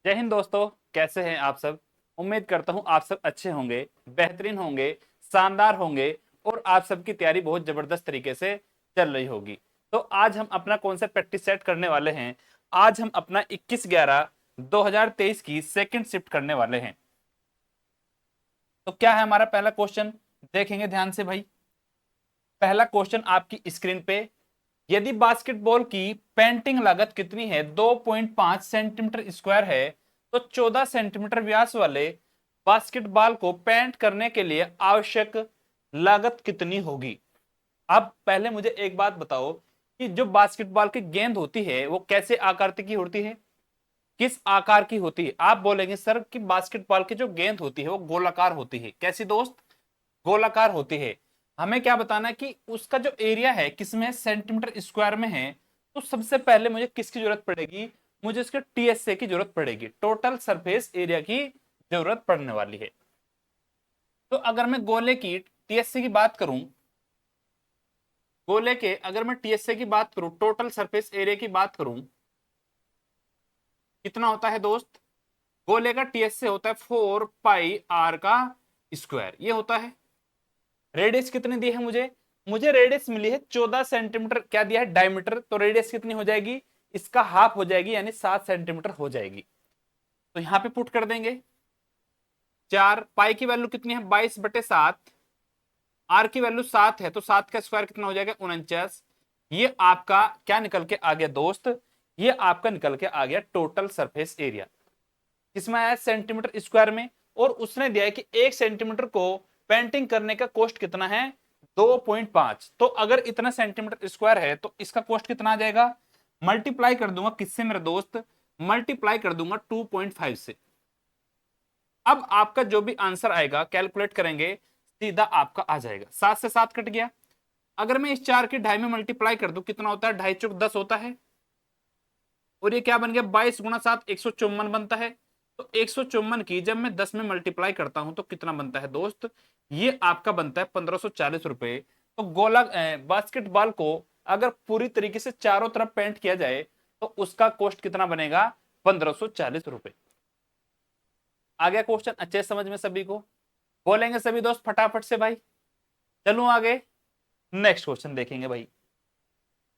जय हिंद दोस्तों, कैसे हैं आप सब। उम्मीद करता हूं आप सब अच्छे होंगे, बेहतरीन होंगे, शानदार होंगे और आप सबकी तैयारी बहुत जबरदस्त तरीके से चल रही होगी। तो आज हम अपना कौन सा प्रैक्टिस सेट करने वाले हैं। आज हम अपना 21/11/2023 की सेकंड शिफ्ट करने वाले हैं। तो क्या है हमारा पहला क्वेश्चन, देखेंगे ध्यान से भाई। पहला क्वेश्चन आपकी स्क्रीन पे, यदि बास्केटबॉल की पेंटिंग लागत कितनी है, 2.5 सेंटीमीटर स्क्वायर है, तो 14 सेंटीमीटर व्यास वाले बास्केटबॉल को पेंट करने के लिए आवश्यक लागत कितनी होगी। अब पहले मुझे एक बात बताओ कि जो बास्केटबॉल की गेंद होती है वो कैसे आकार की होती है, किस आकार की होती है। आप बोलेंगे सर कि बास्केटबॉल की जो गेंद होती है वो गोलाकार होती है। कैसी दोस्त? गोलाकार होती है। हमें क्या बताना है कि उसका जो एरिया है किसमें, सेंटीमीटर स्क्वायर में है। तो सबसे पहले मुझे किसकी जरूरत पड़ेगी, मुझे इसके टीएसए की जरूरत पड़ेगी, टोटल सरफेस एरिया की जरूरत पड़ने वाली है। तो अगर मैं गोले की टीएसए की बात करूं, गोले के अगर मैं टीएसए की बात करूं, टोटल सरफेस एरिया की बात करूं, कितना होता है दोस्त। गोले का टीएसए होता है 4 पाई आर का स्क्वायर, ये होता है। रेडियस कितनी दी है मुझे, मुझे रेडियस मिली है 14 सेंटीमीटर। क्या दिया है, डायमीटर। तो रेडियस कितनी हो जाएगी, इसका हाफ हो जाएगी, यानी 7 सेंटीमीटर हो जाएगी। तो यहां पे पुट कर देंगे 4। पाई की वैल्यू कितनी है, 22/7। आर की वैल्यू 7 है, तो 7 का स्क्वायर कितना हो जाएगा, 49। ये आपका क्या निकल के आ गया दोस्त, ये आपका निकल के आ गया टोटल सरफेस एरिया। किसमें आया, सेंटीमीटर स्क्वायर में। और उसने दिया है कि 1 सेंटीमीटर को पेंटिंग करने का कॉस्ट कितना है, 2.5। तो अगर इतना सेंटीमीटर स्क्वायर है तो इसका कॉस्ट कितना आ जाएगा, मल्टीप्लाई कर दूंगा किससे मेरे दोस्त, मल्टीप्लाई कर दूंगा 2.5 से। अब आपका जो भी आंसर आएगा कैलकुलेट करेंगे, सीधा आपका आ जाएगा। 7 से 7 कट गया। अगर मैं इस 4 की ढाई में मल्टीप्लाई कर दूं, कितना होता है, 2.5 × 10 होता है। और ये क्या बन गया, 22 × 7 154 बनता है। तो 154 की जब मैं 10 में मल्टीप्लाई करता हूं तो कितना बनता है दोस्त, ये आपका बनता है 1540 रुपए। तो गोला बास्केटबॉल को अगर पूरी तरीके से चारों तरफ पेंट किया जाए तो उसका कॉस्ट कितना बनेगा, 1540 रुपए। आ गया क्वेश्चन अच्छे समझ में सभी को, बोलेंगे सभी दोस्त फटाफट से भाई। चलूं आगे, नेक्स्ट क्वेश्चन देखेंगे भाई।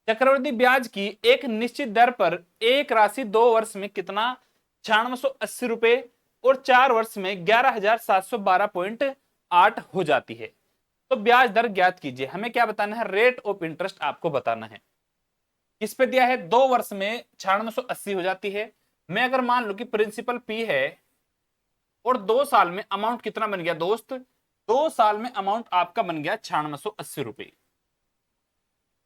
चक्रवृद्धि ब्याज की एक निश्चित दर पर एक राशि 2 वर्ष में कितना, 9680 रुपए, और 4 वर्ष में 11712.8 हो जाती है। तो ब्याज दर ज्ञात कीजिए। हमें क्या बताना है, रेट ऑफ इंटरेस्ट आपको बताना है। किस पे दिया है, 2 वर्ष में 9680 हो जाती है। मैं अगर मान लू कि प्रिंसिपल पी है और 2 साल में अमाउंट कितना बन गया दोस्त, 2 साल में अमाउंट आपका बन गया 9680 रुपए,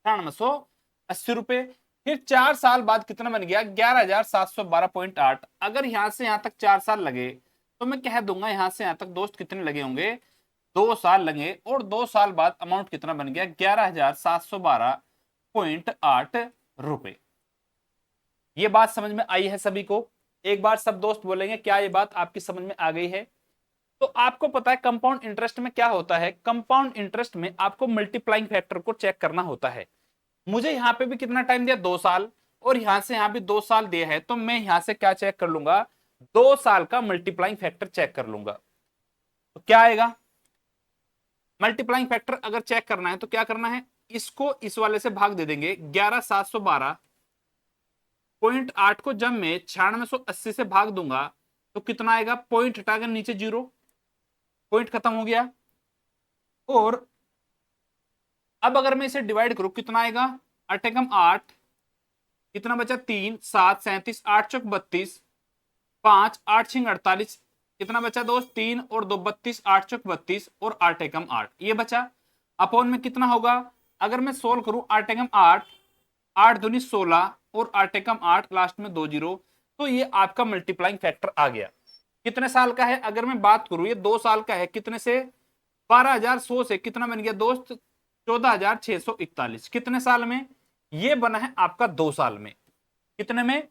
9680 रुपए। फिर 4 साल बाद कितना बन गया, 11712.8। अगर यहां से यहां तक 4 साल लगे तो मैं कह दूंगा यहां से यहां तक दोस्त कितने लगे होंगे, 2 साल लगे। और 2 साल बाद अमाउंट कितना बन गया, 11712.8 रुपए। ये बात समझ में आई है सभी को। एक बार सब दोस्त बोलेंगे क्या ये बात आपकी समझ में आ गई है। तो आपको पता है कंपाउंड इंटरेस्ट में क्या होता है, कंपाउंड इंटरेस्ट में आपको मल्टीप्लाइंग फैक्टर को चेक करना होता है। मुझे यहां पे भी कितना टाइम दिया, 2 साल, और यहां से यहां भी 2 साल दिया है। तो मैं यहां से क्या चेक कर लूंगा, 2 साल का मल्टीप्लाइंग फैक्टर चेक कर लूंगा। तो क्या आएगा, मल्टीप्लाइंग फैक्टर अगर चेक करना है तो क्या करना है, इसको इस वाले से भाग दे देंगे। 11712.8 को जब मैं 9680 से भाग दूंगा तो कितना आएगा, पॉइंट हटाकर नीचे 0, पॉइंट खत्म हो गया। और अब अगर मैं इसे डिवाइड करूं कितना आएगा, 8 × 8 कितना बचा, 3, 7, 37, 8 × 4 = 32, 5, 8 × 6 = 48, कितना बचा दोस्त, 3 और 2 32, 8 × 4 = 32 और 8 × 8 ये बचा। अपॉन में कितना होगा, अगर मैं सोल्व करूं 8 × 8, 8 दूनी 16 और 8 × 8 लास्ट में 2 जीरो। तो ये आपका मल्टीप्लाइंग फैक्टर आ गया। कितने साल का है, अगर मैं बात करूं ये 2 साल का है। कितने से, 12100 से कितना बन गया दोस्त, 14641। कितने साल में, ये बना है आपका 2 साल में। कितने में,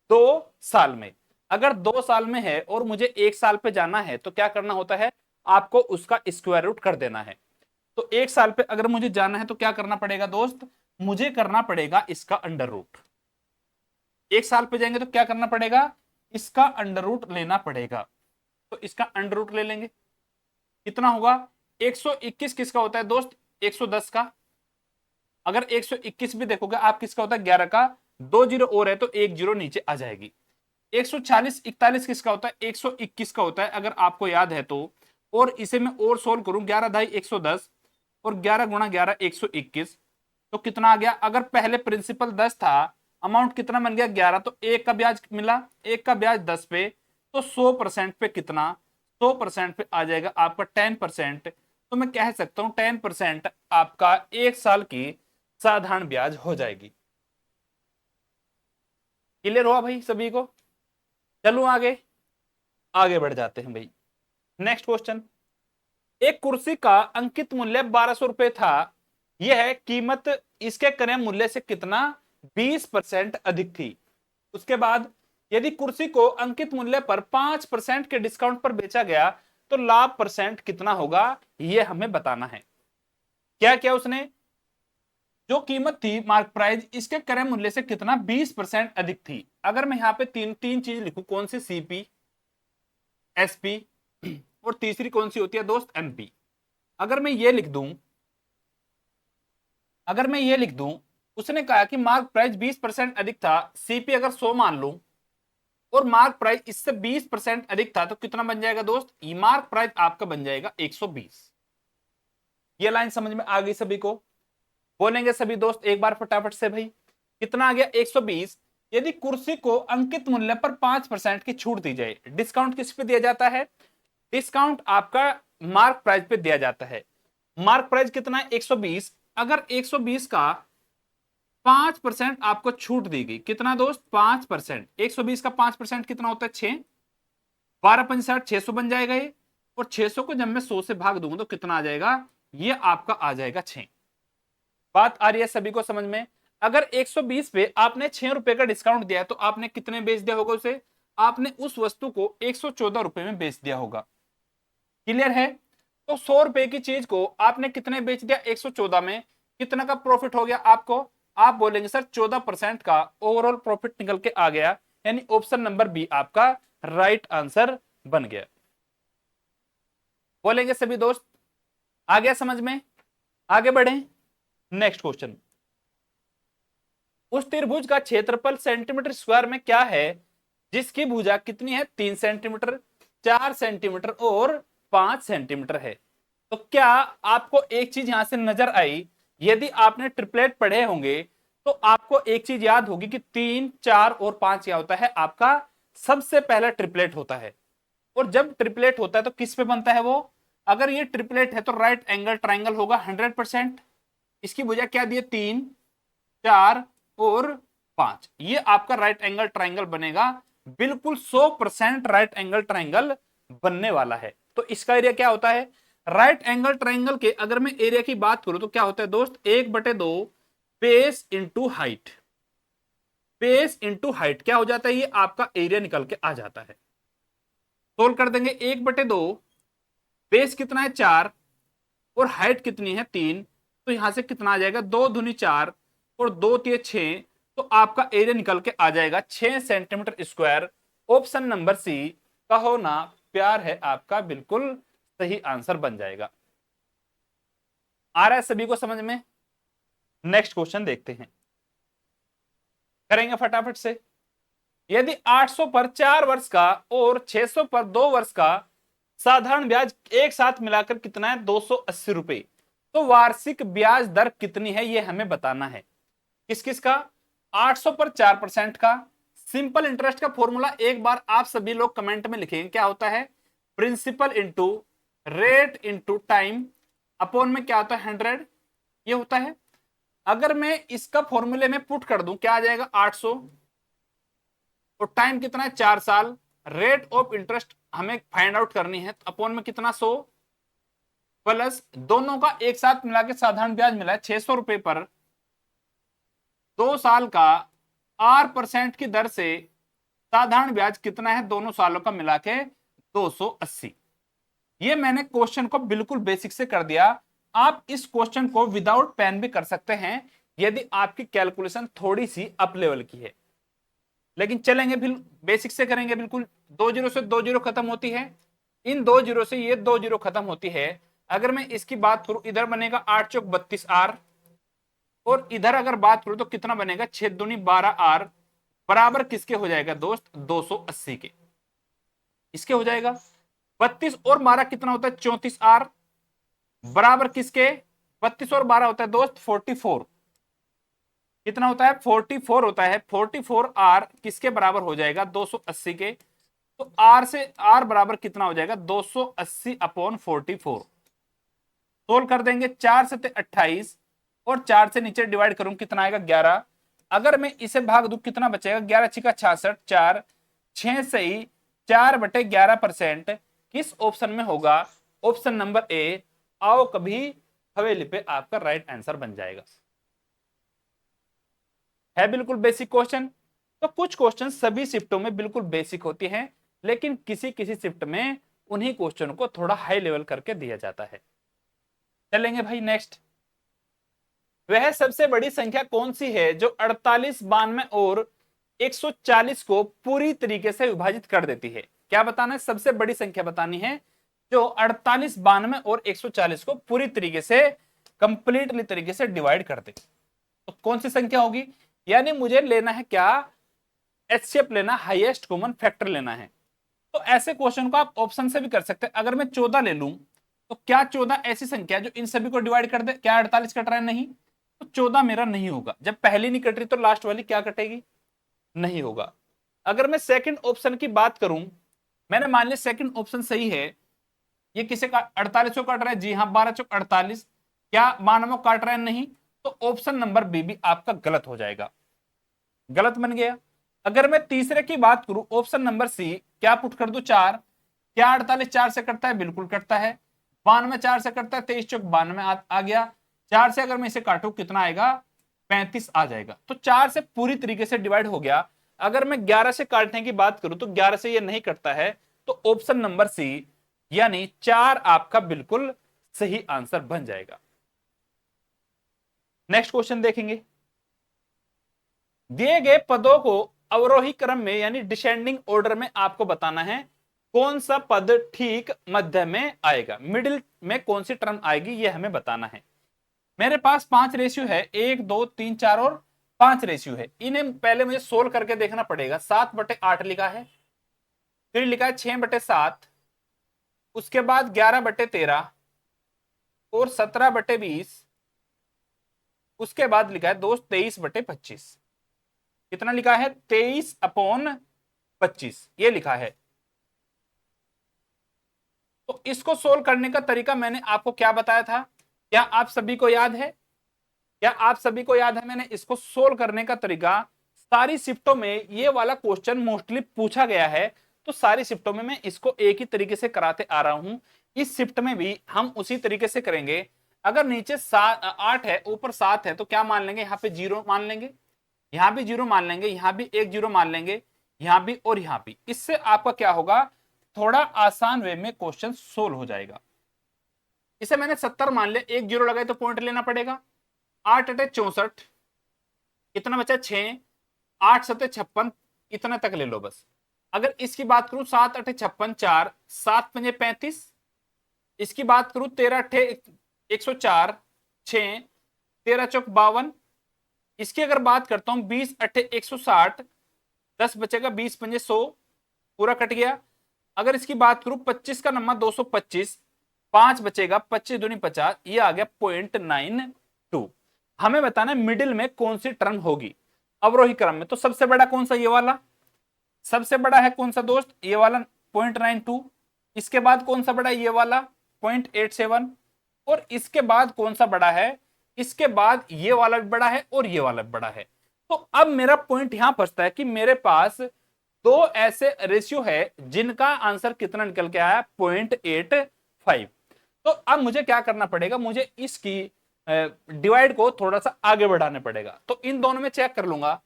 2 साल में। अगर 2 साल में है और मुझे 1 साल पे जाना है तो क्या करना होता है, आपको उसका स्क्वायर रूट कर देना है। तो 1 साल पे अगर मुझे जाना है तो क्या करना पड़ेगा दोस्त, मुझे करना पड़ेगा इसका अंडर रूट। 1 साल पे जाएंगे तो क्या करना पड़ेगा, इसका अंडर रूट लेना पड़ेगा। तो इसका अंडर रूट ले लेंगे, कितना होगा 121 किसका होता है दोस्त 110 का। अगर 121 भी देखोगे आप किसका होता है 11 का, 2 जीरो और है तो 1 जीरो नीचे आ जाएगी। 140 41 किसका होता है 121 का होता है अगर आपको याद है तो। और इसे मैं और सोल्व करूं 11 दाई 110 और 11 गुणा 11 121, तो कितना आ गया। अगर पहले प्रिंसिपल 10 था, अमाउंट कितना बन गया 11, तो एक का ब्याज मिला, एक का ब्याज 10 पे, तो 100% पे कितना 100% पे आ जाएगा आपका 10%। तो मैं कह सकता हूं 10% आपका एक साल की साधारण ब्याज हो जाएगी। क्लियर हुआ भाई सभी को। चलो आगे आगे बढ़ जाते हैं भाई। नेक्स्ट क्वेश्चन, एक कुर्सी का अंकित मूल्य 1200 रुपए था, यह कीमत इसके क्रय मूल्य से कितना 20% अधिक थी। उसके बाद यदि कुर्सी को अंकित मूल्य पर 5% के डिस्काउंट पर बेचा गया तो लाभ परसेंट कितना होगा, यह हमें बताना है। क्या क्या उसने, जो कीमत थी मार्क प्राइस इसके क्रय मूल्य से कितना 20% अधिक थी। अगर मैं यहां पे तीन तीन चीज लिखूं, कौन सी सीपी एसपी और तीसरी कौन सी होती है दोस्त एमपी। अगर मैं ये लिख दूं, अगर मैं ये लिख दूं, उसने कहा कि मार्क प्राइस 20% अधिक था, सीपी अगर 100 मान लूं और मार्क प्राइस इससे 20% अधिक था, तो कितना बन जाएगा दोस्त, ये मार्क प्राइस आपका बन जाएगा 120। ये लाइन समझ में आ गई सभी को। बोलेंगे सभी दोस्त एक बार फटाफट से भाई, कितना आ गया 120। यदि कुर्सी को अंकित मूल्य पर 5% की छूट दी जाए, डिस्काउंट किस पे दिया जाता है, डिस्काउंट आपका मार्क प्राइस पे दिया जाता है। मार्क प्राइस कितना है 120, अगर 120 का 5% आपको छूट दी गई, कितना दोस्त 5%, 120 का 5% कितना होता है 6, 12 50 600 बन जाएगा ये। और 600 को जब मैं 100 से भाग दूंगा तो कितना आ जाएगा, ये आपका आ जाएगा 6। बात आ रही है सभी को समझ में। अगर 120 पे आपने 6 रुपए का डिस्काउंट दिया है तो आपने कितने बेच दिया होगा उसे, आपने उस वस्तु को 114 रुपए में बेच दिया होगा। क्लियर है। तो 100 रुपए की चीज को आपने कितने बेच दिया 114 में, कितना का प्रॉफिट हो गया आपको, आप बोलेंगे सर 14% का ओवरऑल प्रॉफिट निकल के आ गया, यानी ऑप्शन नंबर बी आपका राइट आंसर बन गया। बोलेंगे सभी दोस्त, आ गया समझ में। आगे बढ़े नेक्स्ट क्वेश्चन, उस त्रिभुज का क्षेत्रफल सेंटीमीटर स्क्वायर में क्या है जिसकी भुजा कितनी है 3 सेंटीमीटर, 4 सेंटीमीटर और 5 सेंटीमीटर है। तो क्या आपको एक चीज यहां से नजर आई, यदि आपने ट्रिपलेट पढ़े होंगे तो आपको एक चीज याद होगी कि 3 4 और 5 क्या होता है आपका सबसे पहला ट्रिपलेट होता है। और जब ट्रिपलेट होता है तो किस पे बनता है वो, अगर ये ट्रिपलेट है तो राइट एंगल ट्राइंगल होगा 100%। इसकी भुजा क्या दी है 3 4 और 5, ये आपका राइट एंगल ट्राइंगल बनेगा, बिल्कुल 100% राइट एंगल ट्राइंगल बनने वाला है। तो इसका एरिया क्या होता है, राइट एंगल ट्राइंगल के अगर मैं एरिया की बात करूं तो क्या होता है दोस्त 1/2 base into height, base into height क्या हो जाता है, ये आपका एरिया निकल के आ जाता है। सोल्व कर देंगे 1/2, बेस कितना है 4 और हाइट कितनी है 3, तो यहां से कितना आ जाएगा 2 दूनी 4 और 2 तिये 6, तो आपका एरिया निकल के आ जाएगा 6 centimetre square. Option number C का होना प्यार है आपका बिल्कुल सही आंसर बन जाएगा। आ रहा है सभी को समझ में। नेक्स्ट क्वेश्चन देखते हैं, करेंगे फटाफट से। यदि 800 पर 4 वर्ष का और 600 पर 2 वर्ष का साधारण ब्याज एक साथ मिलाकर कितना है 280 रुपए, तो वार्षिक ब्याज दर कितनी है ये हमें बताना है। किस किस का, 800 पर 4% का। सिंपल इंटरेस्ट का फॉर्मूला एक बार आप सभी लोग कमेंट में लिखेंगे, क्या होता है principal into rate into time upon में क्या होता है 100, ये होता है। अगर मैं इसका फॉर्मूले में पुट कर दूं क्या आ जाएगा 800 और टाइम कितना है 4 साल, रेट ऑफ इंटरेस्ट हमें फाइंड आउट करनी है, अपॉन में कितना 100 प्लस दोनों का एक साथ मिला के साधारण ब्याज मिला है 600 रुपए पर 2 साल का 8% की दर से साधारण ब्याज कितना है दोनों सालों का मिला के 280। ये मैंने क्वेश्चन को बिल्कुल बेसिक से कर दिया। आप इस क्वेश्चन को विदाउट पेन भी कर सकते हैं यदि आपकी कैलकुलेशन थोड़ी सी अप लेवल की है। लेकिन चलेंगे फिर बेसिक से करेंगे। बिल्कुल 2 जीरो से 2 जीरो खत्म होती है, इन 2 जीरो से ये 2 जीरो खत्म होती है। अगर मैं इसकी बात करूं, इधर बनेगा 8 चौक 32 आर, और इधर अगर बात करूं तो कितना बनेगा 6 दूनी 12 आर, बराबर किसके हो जाएगा दोस्त 280 के। इसके हो जाएगा 32 और 12 कितना होता है 34 आर, बराबर किसके 32 और 12 होता है दोस्त 44। कितना होता है 44 होता है। 44 आर किसके बराबर हो जाएगा 280 के। तो आर से आर बराबर कितना हो जाएगा 280 अपॉन 44। सोल्व कर देंगे, 4 से 28 और 4 से नीचे डिवाइड करूं कितना आएगा 11। अगर मैं इसे भाग दूं कितना बचेगा 11 छिका 66, 4 6 सही 4/11%। किस ऑप्शन में होगा, ऑप्शन नंबर ए आओ कभी हवेली पे, आपका राइट आंसर बन जाएगा। है बिल्कुल बेसिक क्वेश्चन। तो कुछ क्वेश्चन सभी शिफ्टों में बिल्कुल बेसिक होती हैं, लेकिन किसी किसी शिफ्ट में उन्हीं क्वेश्चन को थोड़ा हाई लेवल करके दिया जाता है। चलेंगे भाई नेक्स्ट। वह सबसे बड़ी संख्या कौन सी है जो 48, 92 और 140 को पूरी तरीके से विभाजित कर देती है। क्या बताना है, सबसे बड़ी संख्या बतानी है जो 48, 92 और 140 को पूरी तरीके से कंप्लीटली तरीके से डिवाइड कर दे। तो कौन सी संख्या होगी, यानी मुझे लेना है क्या एचसीएफ लेना, हाईएस्ट कॉमन फैक्टर लेना है। तो ऐसे क्वेश्चन को आप ऑप्शन से भी कर सकते हैं। अगर मैं 14 ले लूं तो क्या 14 ऐसी संख्या है जो इन सभी को डिवाइड कर दे, क्या 48 कट रहा है, नहीं। तो 14 मेरा नहीं होगा। जब पहली नहीं कट रही तो लास्ट वाली क्या कटेगी, नहीं होगा। अगर मैं सेकंड ऑप्शन की बात करूं, मैंने मान लिया सेकंड ऑप्शन सही है, ये किसे का 48 को काट रहा है, जी हाँ 12 चौक 48, क्या 92 काट रहा है, नहीं। तो ऑप्शन नंबर बी भी आपका गलत हो जाएगा, गलत बन गया। अगर मैं तीसरे की बात करूं ऑप्शन नंबर सी, क्या पुट कर दू 4, क्या 48 4 से कटता है, बिल्कुल कटता है। 92 4 से कटता है, 23 चौक 92 आ गया। 4 से अगर मैं इसे काटू कितना आएगा 35 आ जाएगा। तो 4 से पूरी तरीके से डिवाइड हो गया। अगर मैं 11 से काटने की बात करूं तो 11 से ये नहीं कटता है। तो ऑप्शन नंबर सी यानी 4 आपका बिल्कुल सही आंसर बन जाएगा। नेक्स्ट क्वेश्चन देखेंगे। दिए गए पदों को अवरोही क्रम में यानी डिसेंडिंग ऑर्डर में आपको बताना है कौन सा पद ठीक मध्य में आएगा, मिडिल में कौन सी टर्म आएगी, ये हमें बताना है। मेरे पास 5 रेशियो है, 1 2 3 4 और 5 रेशियो है। इन्हें पहले मुझे सोल्व करके देखना पड़ेगा। 7/8 लिखा है, फिर लिखा है 6/7, उसके बाद 11/13 और 17/20, उसके बाद लिखा है दोस्त 23/25। कितना लिखा है 23/25 ये लिखा है। तो इसको सोल्व करने का तरीका मैंने आपको क्या बताया था, क्या आप सभी को याद है, क्या आप सभी को याद है मैंने इसको सोल्व करने का तरीका। सारी शिफ्टों में ये वाला क्वेश्चन मोस्टली पूछा गया है, तो सारी शिफ्टों में मैं इसको एक ही तरीके से कराते आ रहा हूं। इस शिफ्ट में भी हम उसी तरीके से करेंगे। अगर नीचे 8 है ऊपर 7 है तो क्या मान लेंगे, यहाँ पे 0 मान लेंगे, यहां भी 0 मान लेंगे, यहां भी एक 0 मान लेंगे, यहां भी और यहां भी। इससे आपका क्या होगा, थोड़ा आसान वे में क्वेश्चन सोल्व हो जाएगा। इसे मैंने 70 मान लिया, एक 0 लगाए तो पॉइंट लेना पड़ेगा। 8/8 = 64, कितना बचा 6, 8×7 = 56, इतना तक ले लो बस। अगर इसकी बात करूं 7×8 = 56, 4 7×5 = 35, इसकी बात करूं 13×8 = 104, 6 13 चौक 52, इसकी अगर बात करता हूं 20×8 = 160, 10 बचेगा, 20×5 = 100, पूरा कट गया। अगर इसकी बात करूं 25 का नंबर 225, 5 बचेगा, 25 दूनी 50, ये आ गया 0.92। हमें बताना है मिडिल में कौन सी टर्म होगी अवरोही क्रम में। तो सबसे बड़ा कौन सा, ये वाला सबसे बड़ा है कौन सा दोस्त, ये वाला 0.92। इसके बाद कौन सा बड़ा है, ये वाला 0.87। और इसके बाद कौन सा बड़ा है, इसके बाद ये वाला भी बड़ा है और ये वाला भी बड़ा है। तो अब मेरा पॉइंट यहां फंसता है कि मेरे पास दो ऐसे रेशियो है जिनका आंसर कितना निकल के आया 0.85। तो अब मुझे क्या करना पड़ेगा, मुझे इसकी डिवाइड को थोड़ा सा आगे बढ़ाने पड़ेगा। तो इन दोनों में चेक कर लूंगा।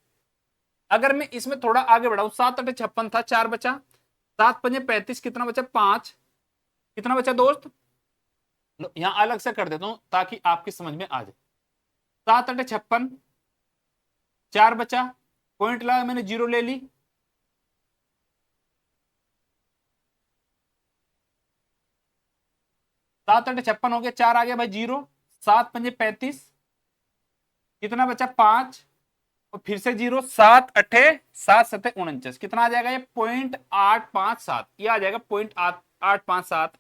अगर मैं इसमें थोड़ा आगे बढ़ाऊं 7×8 = 56 था, 4 बचा, 7×5 = 35, कितना बचा 5, कितना बचा दोस्त, यहां अलग से कर देता हूं ताकि आपकी समझ में आ जाए। 7×8 = 56, 4 बचा, पॉइंट लगा मैंने 0 ले ली, 7 8 56 हो गया, 4 आ गया भाई 0, 7 पंजे 35, कितना बचा 5, और फिर से 0, 7 अठे 7 सत्ते 49, कितना आ जाएगा ये 0.857, ये आ जाएगा 0.857।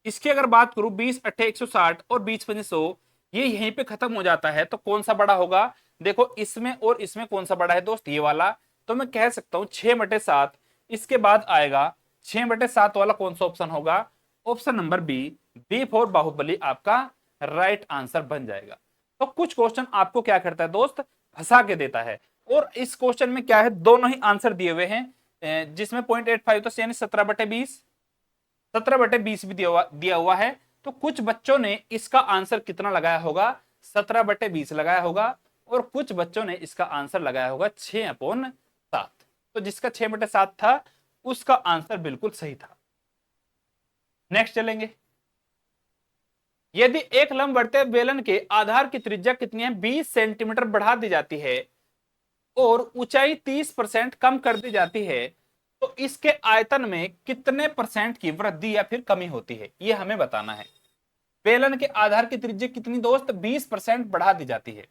इसकी अगर बात करूं 20 अट्ठे 160 और 20 पंजे 100, ये यहीं पे खत्म हो जाता है, तो कौन सा बड़ा होगा? देखो इसमें और इसमें कौन सा बड़ा है दोस्त? ये वाला। तो मैं कह सकता हूं 6/7, इसके बाद आएगा 6/7 वाला, कौन सा ऑप्शन होगा? Option number B for Baahubali आपका राइट आंसर बन जाएगा। तो कुछ क्वेश्चन आपको क्या करता है दोस्त, फंसा के देता है। और इस क्वेश्चन में क्या है, दोनों ही आंसर दिए हुए हैं, जिसमें 0.85 तो यानी 17/20, 17/20 भी दिया हुआ है। तो कुछ बच्चों ने इसका आंसर कितना लगाया होगा? 17/20 लगाया होगा, और कुछ बच्चों ने इसका आंसर लगाया होगा 6/7। तो जिसका 6/7 था उसका आंसर बिल्कुल सही था। नेक्स्ट चलेंगे। यदि एक लंबवर्तीय बेलन के आधार की त्रिज्या कितनी है, 20 सेंटीमीटर बढ़ा दी जाती है और ऊंचाई 30% कम कर दी जाती है, तो इसके आयतन में कितने परसेंट की वृद्धि या फिर कमी होती है, यह हमें बताना है। बेलन के आधार की त्रिज्या कितनी दोस्त? 20% बढ़ा दी जाती है।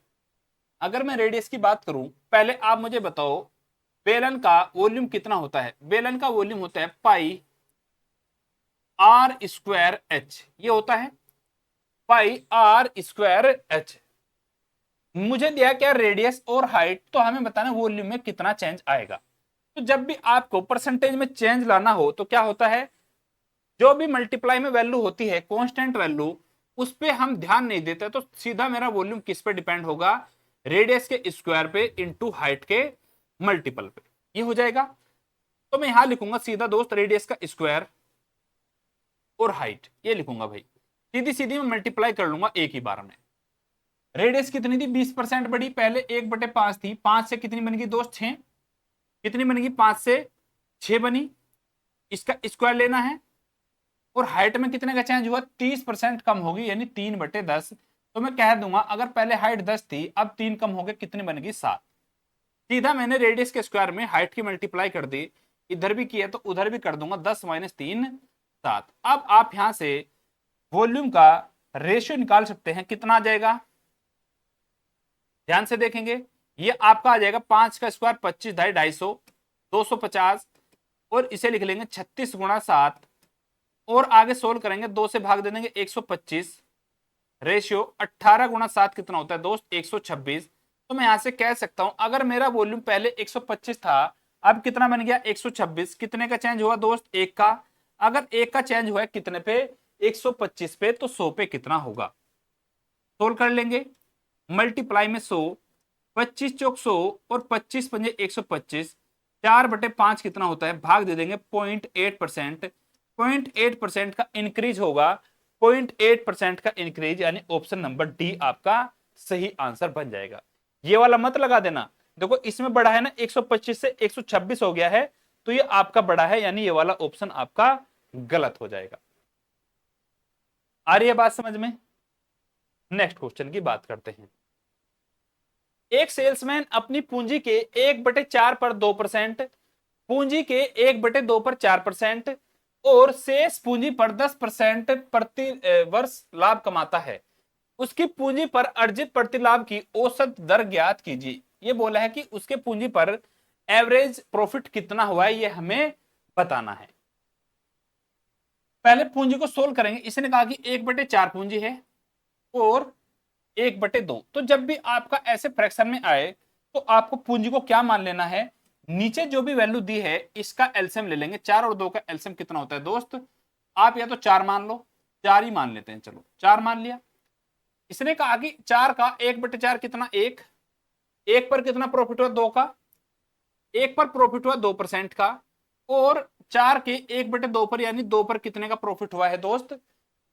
अगर मैं रेडियस की बात करूं, पहले आप मुझे बताओ बेलन का वॉल्यूम कितना होता है? बेलन का वॉल्यूम होता है पाई आर स्क्वायर एच, ये होता है पाई आर स्क्वायर एच। मुझे दिया क्या? रेडियस और हाइट, तो हमें बताना वॉल्यूम में कितना चेंज आएगा। तो जब भी आपको परसेंटेज में चेंज लाना हो तो क्या होता है, जो भी मल्टीप्लाई में वैल्यू होती है कांस्टेंट वैल्यू, उस पे हम ध्यान नहीं देते, तो सीधा मेरा वॉल्यूम किस पे डिपेंड होगा? रेडियस के स्क्वायर पे इंटू हाइट के मल्टीपल पे, ये हो जाएगा। तो मैं यहां लिखूंगा सीधा दोस्त रेडियस का स्क्वायर और हाइट, ये लिखूंगा भाई, सीधी सीधी मैं मल्टीप्लाई कर लूंगा एक ही बार में। रेडियस कितनी थी? 20% बढ़ी, पहले 1/5 थी, 5 से कितनी बन गई दोस्त? 6। कितनी बन गई? 5 से 6 बनी, इसका स्क्वायर लेना है। और हाइट में कितने का चेंज हुआ? 30% कम होगी, यानी 3/10। तो मैं कह दूंगा अगर पहले हाइट 10 थी, अब 3 कम हो गए, कितनी बन गई? 7। सीधा मैंने रेडियस के स्क्वायर में हाइट की मल्टीप्लाई कर दी, इधर भी किया तो उधर भी कर दूंगा, 10 - 3 7। अब आप यहां से वॉल्यूम का रेशियो निकाल सकते हैं, कितना आ जाएगा? ध्यान से देखेंगे, ये आपका आ जाएगा 5 का स्क्वायर 25 ढाई 250, 250, और इसे लिख लेंगे 36 × 7, और आगे सोल्व करेंगे, 2 से भाग दे देंगे 125, रेशियो 18 × 7 कितना होता है दोस्त? 126। तो मैं यहां से कह सकता हूं अगर मेरा वॉल्यूम पहले 125 था, अब कितना बन गया? 126। कितने का चेंज हुआ दोस्त? 1 का। अगर 1 का चेंज हुआ है कितने पे? 125 पे, तो 100 पे कितना होगा? सोल्व कर लेंगे, मल्टीप्लाई में 100, 25 चौक 100, और 25 पंजे 125, 4/5 कितना होता है? भाग दे देंगे 0.8%। 0.8% का इंक्रीज होगा, 0.8% का इंक्रीज, यानी ऑप्शन नंबर डी आपका सही आंसर बन जाएगा। ये वाला मत लगा देना, देखो इसमें बड़ा है ना, 125 से 126 हो गया है, तो ये आपका बड़ा है, यानी ये वाला ऑप्शन आपका गलत हो जाएगा। आ रही है बात समझ में? नेक्स्ट क्वेश्चन की बात करते हैं। एक सेल्समैन अपनी पूंजी के 1/4 पर 2%, पूंजी के 1/2 पर 4% और शेष पूंजी पर 10% प्रति वर्ष लाभ कमाता है। उसकी पूंजी पर अर्जित प्रतिलाभ की औसत दर ज्ञात कीजिए। ये बोला है कि उसके पूंजी पर एवरेज प्रॉफिट कितना हुआ है, ये हमें बताना है। पहले पूंजी को सोल्व करेंगे। इसने कहा कि 1/4 पूंजी है और 1/2। तो जब भी आपका ऐसे फ्रैक्शन में आए तो आपको पूंजी को क्या मान लेना है? नीचे जो भी वैल्यू दी है इसका एलसीएम ले लेंगे। 4 और 2 का एलसीएम कितना होता है दोस्त? आप या तो 4 मान लो, 4 ही मान लेते हैं, चलो 4 मान लिया। इसने कहा कि 4 का 1/4 कितना? 1। 1 पर कितना प्रॉफिट हुआ? 2 का। 1 पर प्रॉफिट हुआ 2% का, और 4 के 1/2 पर यानी 2 पर कितने का प्रॉफिट हुआ है दोस्त?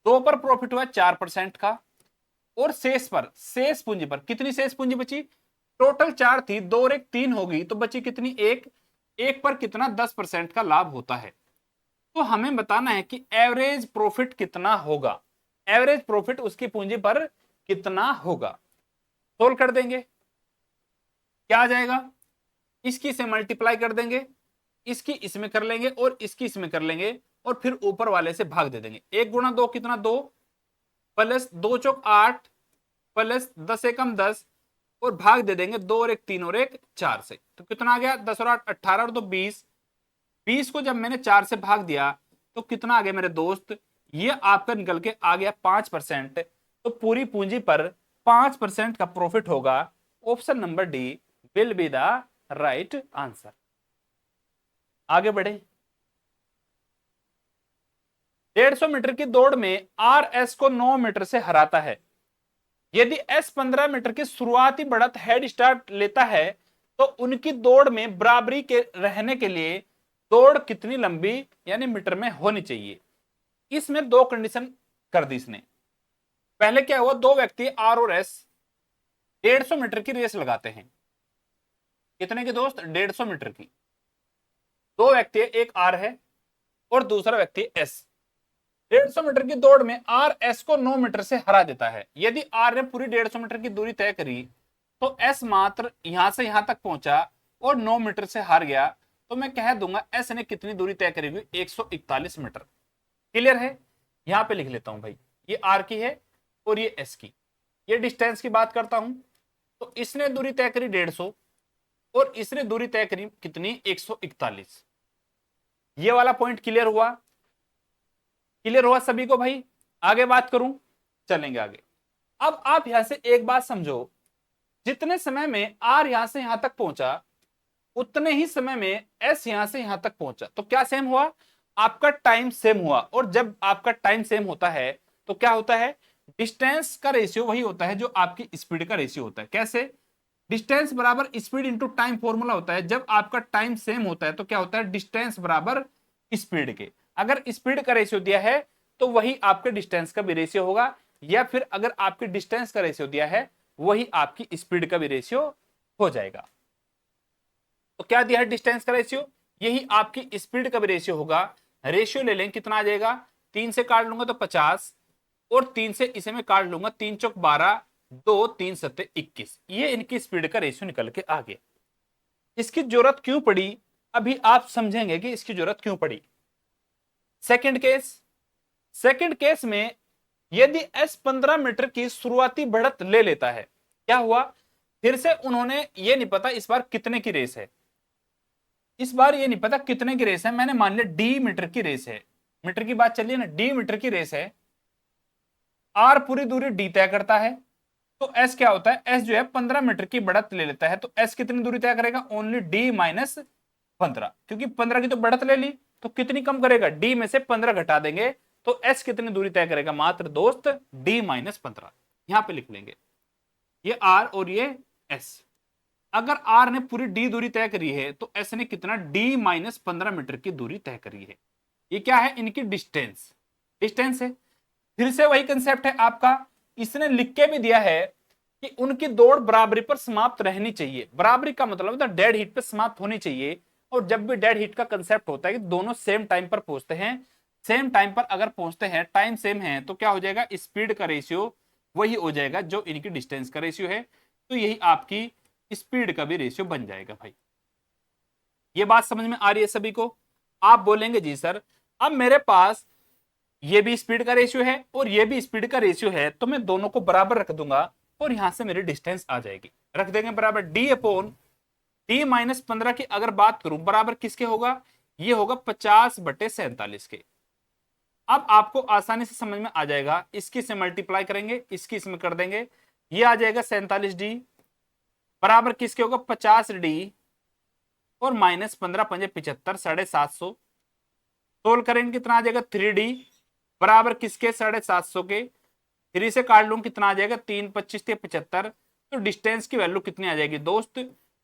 2 पर प्रॉफिट हुआ 4% का, और शेष पर, शेष पूंजी पर कितनी शेष पूंजी बची? टोटल 4 थी, 2 और 1 3 होगी, तो बची कितनी? 1। 1 पर कितना? 10% का लाभ होता है। तो हमें बताना है कि एवरेज प्रॉफिट कितना होगा, एवरेज प्रॉफिट उसकी पूंजी पर कितना होगा। सोल्व कर देंगे, क्या आ जाएगा? इसकी से मल्टीप्लाई कर देंगे, इसकी इसमें कर लेंगे और इसकी इसमें कर लेंगे, और फिर ऊपर वाले से भाग दे देंगे। 1 × 2 कितना? 2, प्लस 2 चौक 8 प्लस 10 एकम 10 और भाग दे देंगे 2 और 1 3 और 1 4 से। तो कितना आ गया 10 और 8 18 और 2 20। 20 को जब मैंने 4 से भाग दिया तो कितना आ गया मेरे दोस्त, ये आपका निकल के आ गया 5%। तो पूरी पूंजी पर 5% का प्रॉफिट होगा। Option number D will be the right answer. आगे बढ़े। 150 मीटर की दौड़ में आर एस को 9 मीटर से हराता है। यदि एस 15 मीटर की शुरुआती बढ़त हेड स्टार्ट लेता है तो उनकी दौड़ में बराबरी के रहने के लिए दौड़ कितनी लंबी यानी मीटर में होनी चाहिए। इसमें दो कंडीशन कर दी इसने। पहले क्या हुआ, दो व्यक्ति आर और एस 150 मीटर की रेस लगाते हैं। कितने की दोस्त, 150 मीटर की। दो व्यक्ति, एक आर है और दूसरा व्यक्ति एस। 150 मीटर की दौड़ में आर एस को 9 मीटर से हरा देता है। यदि आर ने पूरी 150 मीटर की दूरी तय करी तो एस मात्र यहां से यहां तक पहुंचा और 9 मीटर से हार गया, तो मैं कह दूंगा एस ने कितनी दूरी तय करी हुई, 141 मीटर। क्लियर है। यहां पे लिख लेता हूं भाई, ये आर की है और ये एस की। ये डिस्टेंस की बात करता हूं तो इसने दूरी तय करी 150 और इसने दूरी तय करी कितनी, 141। ये वाला पॉइंट क्लियर हुआ। क्लियर हुआ सभी को भाई। आगे बात करूं, चलेंगे आगे। अब आप यहां से एक बात समझो, जितने समय में आर यहां से यहां तक पहुंचा उतने ही समय में एस यहां से यहां तक पहुंचा। तो क्या सेम हुआ, आपका टाइम सेम हुआ। और जब आपका टाइम सेम होता है तो क्या होता है, डिस्टेंस का रेशियो वही होता है जो आपकी स्पीड का रेशियो होता है। कैसे, डिस्टेंस बराबर स्पीड इंटू टाइम फॉर्मूला होता है। जब आपका टाइम सेम होता है तो क्या होता है, डिस्टेंस बराबर स्पीड के। अगर स्पीड का रेशियो दिया है तो वही आपके डिस्टेंस का भी रेशियो होगा, या फिर अगर आपके डिस्टेंस का रेशियो दिया है वही आपकी स्पीड का भी रेशियो हो जाएगा। तो क्या दिया है डिस्टेंस का रेशियो, यही आपकी स्पीड का भी रेशियो होगा। रेशियो ले लें, कितना आ जाएगा, 3 से काट लूंगा तो 50 और 3 से इसे मैं काट लूंगा, 3 चौक 12, 2 3 सत्ते 21। ये इनकी स्पीड का रेशियो निकल के आ गया। इसकी जरूरत क्यों पड़ी, अभी आप समझेंगे कि इसकी जरूरत क्यों पड़ी। सेकंड केस, सेकंड केस में यदि एस 15 मीटर की शुरुआती बढ़त ले लेता है, क्या हुआ, फिर से उन्होंने ये नहीं पता इस बार कितने की रेस है। इस बार ये नहीं पता कितने की रेस है, मैंने मान लिया डी मीटर की रेस है। मीटर की बात चलिए ना, डी मीटर की रेस है। आर पूरी दूरी डी तय करता है तो एस क्या होता है, एस जो है 15 मीटर की बढ़त ले लेता है। तो एस कितनी दूरी तय करेगा, ओनली डी माइनस 15, क्योंकि 15 की तो बढ़त ले ली तो कितनी कम करेगा, डी में से 15 घटा देंगे तो एस कितनी दूरी तय करेगा, मात्र दोस्त डी माइनस 15। यहां पे लिख लेंगे ये आर और ये एस। अगर आर ने पूरी डी दूरी तय करी है तो एस ने कितना, डी माइनस 15 मीटर की दूरी तय करी है। ये क्या है, इनकी डिस्टेंस, डिस्टेंस है। फिर से वही कंसेप्ट है आपका, इसने लिख के भी दिया है कि उनकी दौड़ बराबरी पर समाप्त रहनी चाहिए। बराबरी का मतलब होता है डेड हीट पर समाप्त होनी चाहिए। और जब भी डेड हीट का कंसेप्ट होता है कि दोनों सेम टाइम पर पहुंचते हैं, सेम टाइम पर अगर पहुंचते हैं, टाइम सेम है, तो क्या हो जाएगा, स्पीड का रेशियो वही हो जाएगा जो इनकी डिस्टेंस का रेशियो है। तो यही आपकी स्पीड का भी रेशियो बन जाएगा भाई। ये बात समझ में आ रही है सभी को। आप बोलेंगे जी सर, अब मेरे पास ये भी स्पीड का रेशियो है और ये भी स्पीड का रेशियो है, तो मैं दोनों को बराबर रख दूंगा और यहां से मेरी डिस्टेंस आ जाएगी। रख देंगे बराबर डी अपॉन डी माइनस 15 की अगर बात करूं बराबर किसके होगा, ये होगा 50/47 के। अब आपको आसानी से समझ में आ जाएगा, इसकी से मल्टीप्लाई करेंगे, इसकी इसमें कर देंगे, ये आ जाएगा 47D बराबर किसके होगा, 50D और माइनस 15 पंजे 75, 750। सोल्व करेंगे कितना आ जाएगा, 3D बराबर किसके, 750 के। 3 से काट लूं कितना आ जाएगा, 3 25 75। तो डिस्टेंस की वैल्यू कितनी आ जाएगी दोस्त,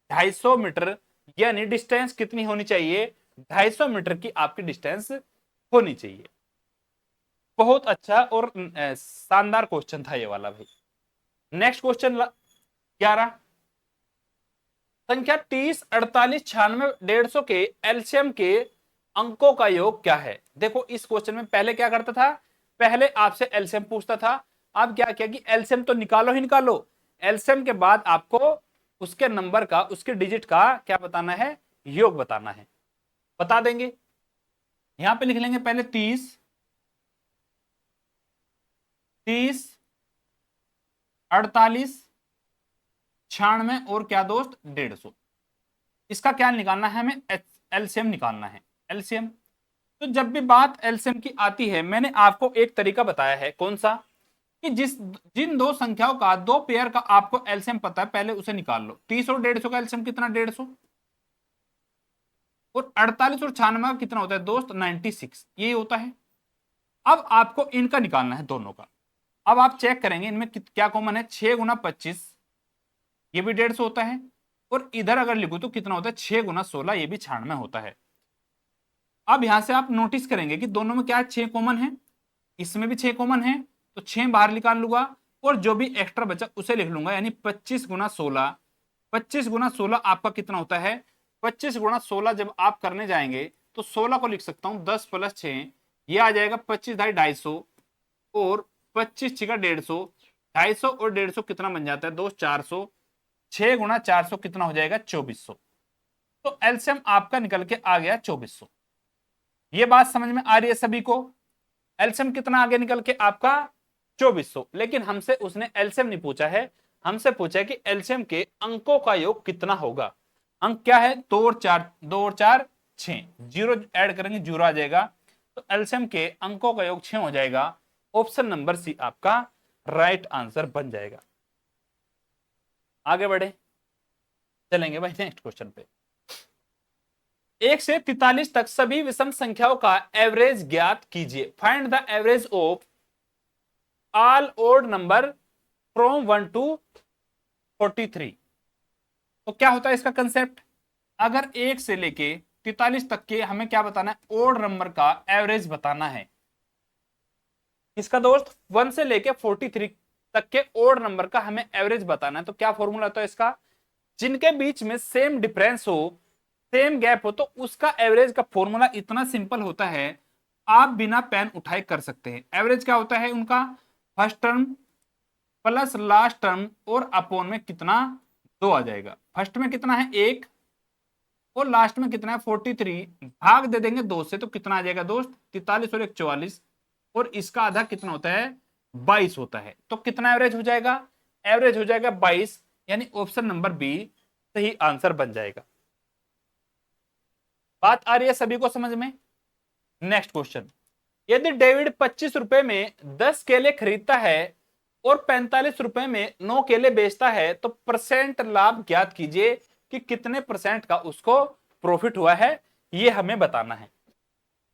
250 मीटर। यानी डिस्टेंस कितनी होनी चाहिए, 250 मीटर की आपकी डिस्टेंस होनी चाहिए। बहुत अच्छा और शानदार क्वेश्चन था ये वाला भाई। नेक्स्ट क्वेश्चन 11, संख्या 30 48 96 150 के एलसीएम के अंकों का योग क्या है। देखो इस क्वेश्चन में पहले क्या करता था, पहले आपसे एलसीएम पूछता था। अब क्या किया कि एलसीएम तो निकालो ही निकालो, एलसीएम के बाद आपको उसके नंबर का, उसके डिजिट का क्या बताना है, योग बताना है। बता देंगे, यहां पे लिख लेंगे पहले 30 30, 48, 96 और क्या दोस्त 150। इसका क्या निकालना है हमें? एलसीएम निकालना है। एलसीएम, तो जब भी बात एलसीएम की आती है, मैंने आपको एक तरीका बताया है, कौन सा? कि जिन दो संख्याओं का, दो पेयर का आपको एलसीएम पता है, पहले उसे निकाल लो। 30 और 150 का एलसीएम कितना? 150। और 48 और 96 का कितना होता है दोस्त? 96। यही होता है। अब आपको इनका निकालना है, दोनों का। अब आप चेक करेंगे इनमें क्या कॉमन है। 6 गुना 25, ये भी 150 होता है। और इधर अगर लिखूं तो कितना होता है? 6 गुना 16, ये भी 96 होता है। अब यहां से आप नोटिस करेंगे कि दोनों में क्या 6 कॉमन है, इसमें भी 6 कॉमन है, तो 6 बाहर निकाल लूंगा और जो भी एक्स्ट्रा बचा उसे लिख लूंगा, यानी 25 गुना 16। 25 गुना 16 आपका कितना होता है? 25 गुना 16 जब आप करने जाएंगे तो 16 को लिख सकता हूं 10 + 6, ये आ जाएगा 25 ढाई 250 और 25 छिका 150। 250 और 150 कितना बन जाता है दोस्त? 400। 6 गुना 400 कितना हो जाएगा? 2400। तो एलसीएम आपका निकल के आ गया 2400। ये बात समझ में आ रही है सभी को? एलसीएम कितना आगे निकल के आपका? 2400। लेकिन हमसे उसने एलसीएम नहीं पूछा है, हमसे पूछा है कि एलसीएम के अंकों का योग कितना होगा। अंक क्या है? 2 और 4, 2 और 4 6, जीरो ऐड करेंगे जीरो आ जाएगा। तो एलसीएम के अंकों का योग 6 हो जाएगा। ऑप्शन नंबर सी आपका राइट आंसर बन जाएगा। आगे बढ़े, चलेंगे भाई नेक्स्ट क्वेश्चन पे। 1 से 43 तक सभी विषम संख्याओं का एवरेज ज्ञात कीजिए। Find the average of all odd number from 1 to 43। तो क्या होता है इसका कंसेप्ट? अगर 1 से लेके 43 तक के हमें क्या बताना है? ओड नंबर का एवरेज बताना है। इसका दोस्त 1 से लेके 43 तक के ओड नंबर का हमें एवरेज बताना है। तो क्या फॉर्मूला होता है इसका? जिनके बीच में सेम डिफरेंस हो, सेम गैप हो, तो उसका एवरेज का फॉर्मूला इतना सिंपल होता है, आप बिना पेन उठाए कर सकते हैं। एवरेज क्या होता है उनका? First term plus last term और अपॉन में कितना? 2 आ जाएगा। फर्स्ट में कितना है? 1 और लास्ट में कितना है? 43। भाग दे देंगे 2 से तो कितना आ जाएगा दोस्त? 43 और 1 44। और इसका आधा कितना होता है? 22 होता है। तो कितना एवरेज हो जाएगा? एवरेज हो जाएगा 22, यानी ऑप्शन नंबर बी सही आंसर बन जाएगा। बात आ रही है सभी को समझ में? Next question. यदि डेविड 25 रुपए में 10 केले खरीदता है और 45 रुपए में 9 केले बेचता है, तो परसेंट लाभ ज्ञात कीजिए कि कितने परसेंट का उसको प्रॉफिट हुआ है, ये हमें बताना है।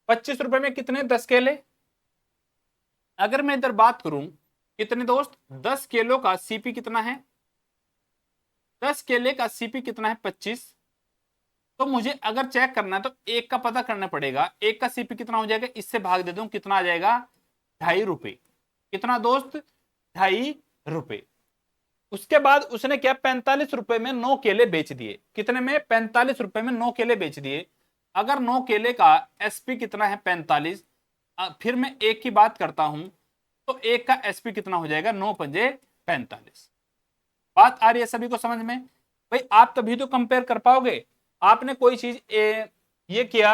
25 रुपए में कितने? 10 केले। अगर मैं इधर बात करूं कितने दोस्त? 10 केलों का सीपी कितना है? 10 केले का सीपी कितना है? 25। तो मुझे अगर चेक करना है तो एक का पता करना पड़ेगा। एक का सीपी कितना हो जाएगा? इससे भाग देता हूं, कितना आ जाएगा? 2.5 रुपए। कितना दोस्त? 2.5 रुपए। उसके बाद उसने क्या? 45 रुपए में 9 केले बेच दिए। कितने में? 45 रुपए में 9 केले बेच दिए। अगर 9 केले का एसपी कितना है? 45। फिर मैं एक की बात करता हूं तो एक का एसपी कितना हो जाएगा? 9 पंजे 45। बात आ रही है सभी को समझ में? भाई आप तभी तो कंपेयर कर पाओगे। आपने कोई चीज ये किया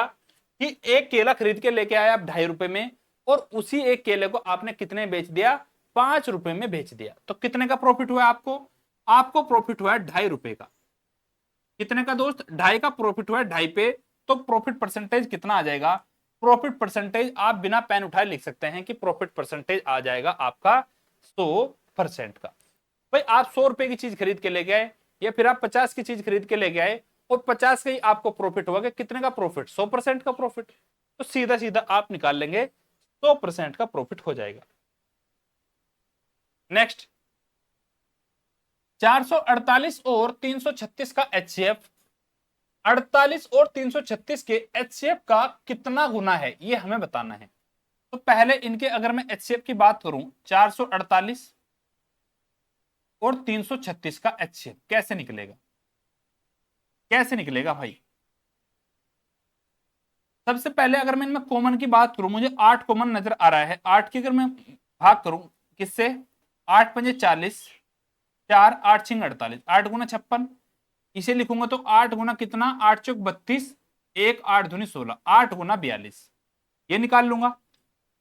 कि एक केला खरीद के लेके आया आप 2.5 रुपए में, और उसी एक केले को आपने कितने बेच दिया? 5 रुपए में बेच दिया। तो कितने का प्रॉफिट हुआ आपको? आपको प्रॉफिट हुआ है 2.5 रुपए का। कितने का दोस्त? 2.5 का प्रॉफिट हुआ है 2.5 पे। तो प्रॉफिट परसेंटेज कितना आ जाएगा? प्रॉफिट परसेंटेज आप बिना पेन उठाए लिख सकते हैं कि प्रॉफिट परसेंटेज आ जाएगा आपका 100% का। भाई आप 100 रुपए की चीज खरीद के ले गए या फिर आप 50 की चीज खरीद के ले गए और 50 का ही आपको प्रॉफिट होगा, कितने का प्रॉफिट? 100% का प्रॉफिट। तो सीधा सीधा आप निकाल लेंगे 100% का प्रॉफिट हो जाएगा। नेक्स्ट, 448 और 336 का एचसीएफ 48 और 336 के एचसीएफ का कितना गुना है, ये हमें बताना है। तो पहले इनके अगर मैं एचसीएफ की बात करूं, 448 और 336 का एचसीएफ कैसे निकलेगा? कैसे निकलेगा भाई? सबसे पहले अगर मैं इनमें कॉमन की बात करूं, मुझे 8 कॉमन नजर आ रहा है। 8 की अगर मैं भाग करूं किससे? 8 पंजे 40, 4 8 छिंग 48, 8 गुना 56। इसे लिखूंगा तो 8 गुना कितना? 8 चौक 32, 1 8 दूनी 16, 8 गुना 42, ये निकाल लूंगा।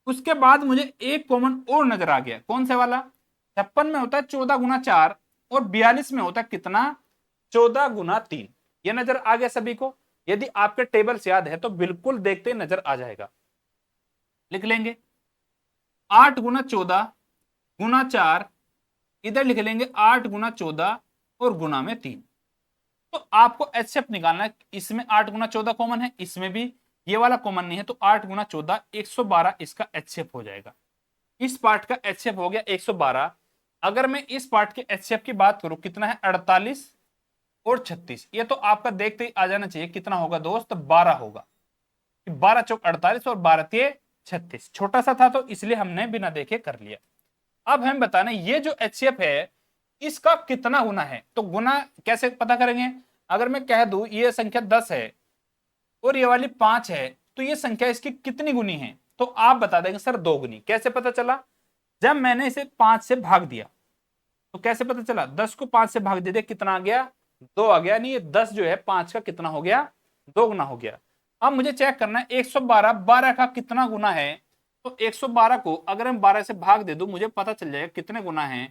उसके बाद मुझे एक कॉमन और नजर आ गया, कौन से वाला? 56 में होता है 14 गुना 4 और 42 में होता है कितना? 14 गुना 3। ये नजर आ गया सभी को? यदि आपके टेबल्स याद है तो बिल्कुल देखते ही नजर आ जाएगा। लिख लेंगे 8 गुना 14 गुना 4, इधर लिख लेंगे 8 गुना 14 और गुना में 3। तो आपको एचसीएफ निकालना है। इसमें 8 गुना 14 कॉमन है, इसमें भी ये वाला कॉमन नहीं है, तो 8 गुना 14 112 इसका एचसीएफ हो जाएगा। इस पार्ट का एचसीएफ हो गया 112। अगर मैं इस पार्ट के एचसीएफ की बात करूं, कितना है? 48 और 36। ये तो आपका देखते ही आ जाना चाहिए, कितना होगा दोस्त? 12 होगा। 12 चौक 48 और 12 तिये 36। छोटा सा था तो इसलिए हमने बिना देखे कर लिया। अब हम बताना ये जो एचसीएफ है इसका कितना गुना है। तो गुना कैसे पता करेंगे? अगर मैं कह दूं ये संख्या 10 है और ये वाली 5 है, तो ये संख्या इसकी कितनी गुनी है? तो आप बता देंगे सर 2 गुनी। कैसे पता चला? जब मैंने इसे 5 से भाग दिया तो कैसे पता चला? 10 को 5 से भाग दे दिया, कितना आ गया? 2 आ गया। नहीं, ये 10 जो है 5 का कितना हो गया? 2 गुना हो गया। अब मुझे चेक करना है 112 12 का कितना गुना है। तो 112 को अगर मैं 12 से भाग दे दूं मुझे पता चल जाएगा कितने गुना है।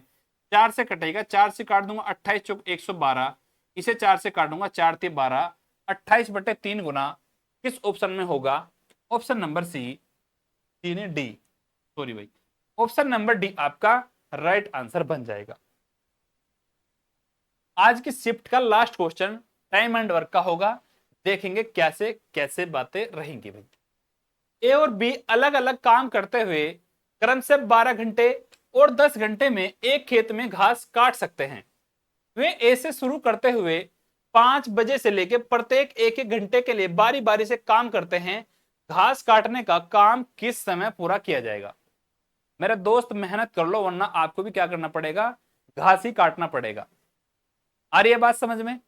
4 से कटेगा, 4 से काट दूंगा 28 चौक 112, इसे 4 से काटूंगा 4 तिये 12, 28/3 गुना किस ऑप्शन में होगा? Option number C, D, sorry भाई, ऑप्शन नंबर डी आपका राइट आंसर बन जाएगा। आज की शिफ्ट का last question time and work का होगा। देखेंगे कैसे कैसे बातें रहेंगी भाई। ए और बी अलग अलग काम करते हुए क्रम से 12 घंटे और 10 घंटे में एक खेत में घास काट सकते हैं। वे ए से शुरू करते हुए 5 बजे से लेकर प्रत्येक एक एक घंटे के लिए बारी बारी से काम करते हैं। घास काटने का काम किस समय पूरा किया जाएगा? मेरे दोस्त मेहनत कर लो, वरना आपको भी क्या करना पड़ेगा? घास ही काटना पड़ेगा। आ रही है बात समझ में?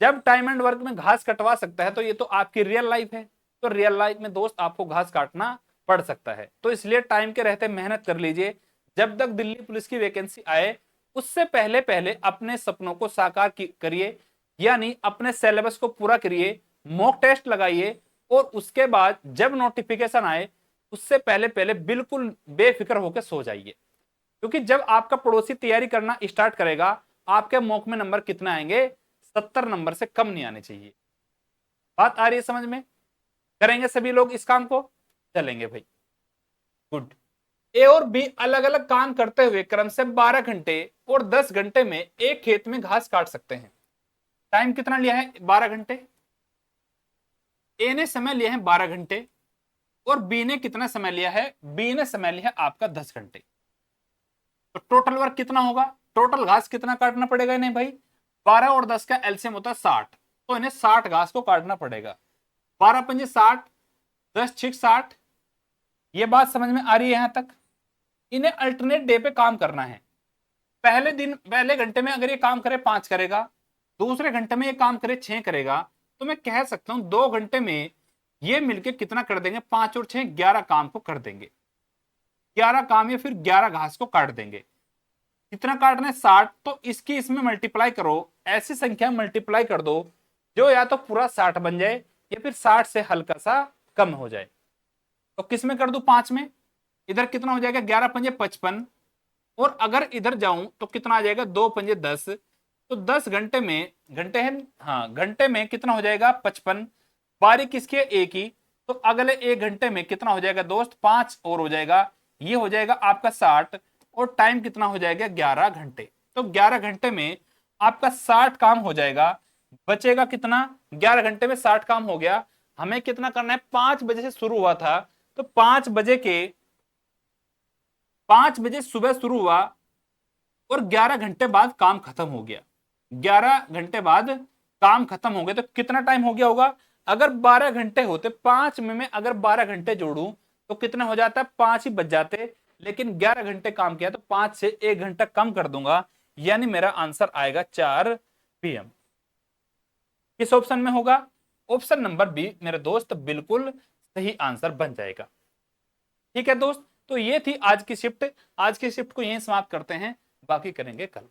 जब टाइम एंड वर्क में घास कटवा सकता है तो ये तो आपकी रियल लाइफ है। तो रियल लाइफ में दोस्त आपको घास काटना पड़ सकता है, तो इसलिए टाइम के रहते मेहनत कर लीजिए। जब तक दिल्ली पुलिस की वैकेंसी आए उससे पहले पहले अपने सपनों को साकार करिए, यानी अपने सिलेबस को पूरा करिए, मॉक टेस्ट लगाइए और उसके बाद जब नोटिफिकेशन आए उससे पहले पहले बिल्कुल बेफिक्र होकर सो जाइए। क्योंकि जब आपका पड़ोसी तैयारी करना स्टार्ट करेगा आपके मॉक में नंबर कितने आएंगे? 70 नंबर से कम नहीं आने चाहिए। बात आ रही है समझ में? करेंगे सभी लोग इस काम को? चलेंगे भाई, गुड। ए और बी अलग अलग काम करते हुए क्रम से 12 घंटे और 10 घंटे में एक खेत में घास काट सकते हैं। टाइम कितना लिया है? 12 घंटे। ए ने समय लिया है 12 घंटे और बी ने कितना समय लिया है? बी ने समय लिया है आपका 10 घंटे। तो टोटल वर्क कितना होगा? टोटल घास कितना काटना पड़ेगा इन्हें भाई? 12 और 10 का एलसीएम होता है 60, तो इन्हें 60 घास को काटना पड़ेगा। 12 पंजे 60, 10 छिक 60। ये बात समझ में आ रही है यहां तक? इन्हें अल्टरनेट डे पे काम करना है। पहले दिन पहले घंटे में अगर ये काम करे 5 करेगा, दूसरे घंटे में ये काम करे 6 करेगा, तो मैं कह सकता हूं 2 घंटे में ये मिलके कितना कर देंगे? 5 और 6 11 काम को कर देंगे। 11 काम या फिर 11 घास को काट देंगे। कितना काटना है? 60। तो इसकी इसमें मल्टीप्लाई करो, ऐसी संख्या मल्टीप्लाई कर दो जो या तो पूरा 60 बन जाए या फिर 60 से हल्का सा कम हो जाए। तो किस में कर दू? 5 में। इधर कितना हो जाएगा? 11 पंजे 55 और अगर इधर जाऊं तो कितना आ जाएगा? 2 पंजे 10। तो 10 घंटे में, घंटे है हाँ, घंटे में कितना हो जाएगा? 55। बारी किसकी है? एक ही। तो अगले एक घंटे में कितना हो जाएगा दोस्त? 5 और हो जाएगा, ये हो जाएगा आपका 60 और टाइम कितना हो जाएगा? 11 घंटे। तो 11 घंटे में आपका 60 काम हो जाएगा। बचेगा कितना? 11 घंटे में 60 काम हो गया। हमें कितना करना है? 5 बजे से शुरू हुआ था तो 5 बजे सुबह शुरू हुआ और 11 घंटे बाद काम खत्म हो गया। 11 घंटे बाद काम खत्म हो गया तो कितना टाइम हो गया होगा? अगर 12 घंटे होते, 5 में मैं अगर 12 घंटे जोड़ू तो कितने हो जाता है? 5 ही बच जाते। लेकिन 11 घंटे काम किया तो 5 से 1 घंटा कम कर दूंगा, यानी मेरा आंसर आएगा 4 PM। किस ऑप्शन में होगा? ऑप्शन नंबर बी मेरे दोस्त बिल्कुल सही आंसर बन जाएगा। ठीक है दोस्त, तो ये थी आज की शिफ्ट। आज की शिफ्ट को यहीं समाप्त करते हैं, बाकी करेंगे कल।